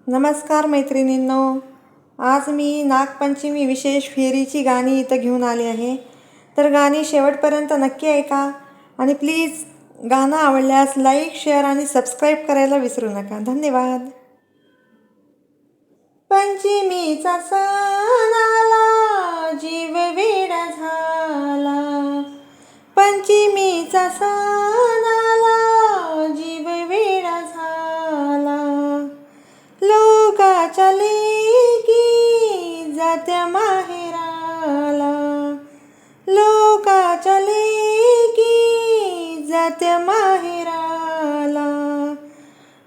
नमस्कार मैत्रिणींनो, आज मी नागपंचमी विशेष फेरीची गाणी इथं घेऊन आली आहे. तर गाणी शेवटपर्यंत नक्की ऐका आणि प्लीज गाणं आवडल्यास लाईक, शेअर आणि सबस्क्राईब करायला विसरू नका. धन्यवाद. पंचमीचा सण आला, जीव वेडा झाला. पंचमीचा सण आला, जीव वेडा झाला. लोकाच्या लेकी जात्या माहेराला. लोकाच्या लेकी जात्या माहेराला.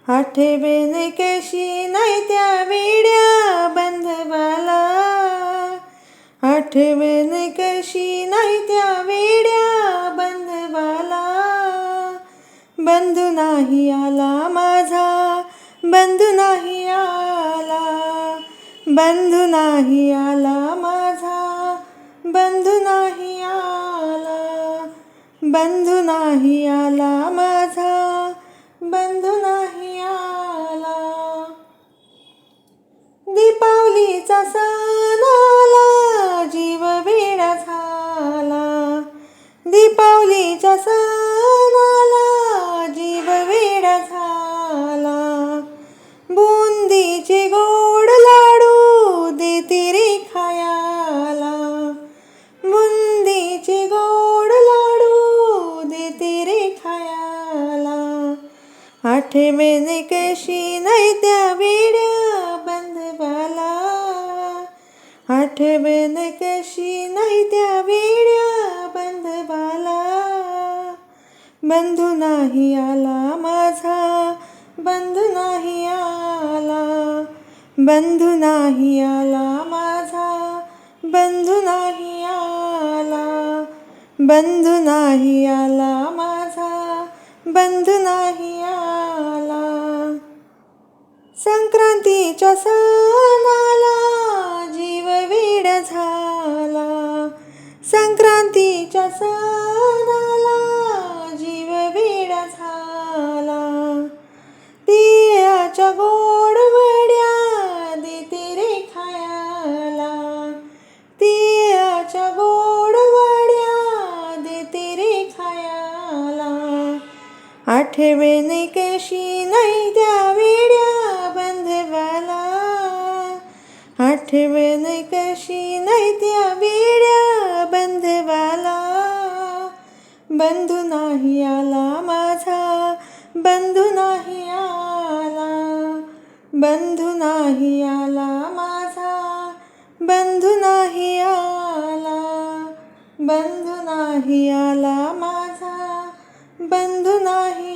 आठवेन कशी नाही त्या वेड्या बंधवाला. आठवेन कशी नाही त्या वेड्या बंधवाला. बंधू नाही आला माझा, बंधू नाही आला. बंधू नाही आला माझा, बंधू नाही आला. बंधू नाही आला माझा, बंधू नाही आला. दीपावलीचा सण आला, जीव वेडा झाला. दीपावलीचा सण आला, जीव वेडा झाला. बुंदीचे गोड लाडू देते रे खायाला. बुंदीचे गोड लाडू देते रे खायाला. आठवेन कशी नाही त्या वेड्या बंधवाला. आठवेन कशी नाही त्या वेड्या बंधवाला. बंधू नाही आला माझा, बंधू नाही आला. बंधू नाही आला माझा, बंधू नाही आला. बंधू नाही आला माझा, बंधू नाही आला. संक्रांतीच्या सणाला जीव वेडा झाला. संक्रांतीच्या सणाला जीव वेडा झाला. तिळाच्या गोड वड्या देते रे खायाला. तिळाच्या गोड वड्या देते रे खायाला. आठवेन कशी नाही त्या वेड्या बंधवाला. आठवेन कशी नाही त्या वेड्या बंधवाला. बंधू नाही आला माझा, बंधू नाही आला. बंधू नाही आला माझा, बंधू नाही आला. बंधू नाही आला माझा, बंधू नाही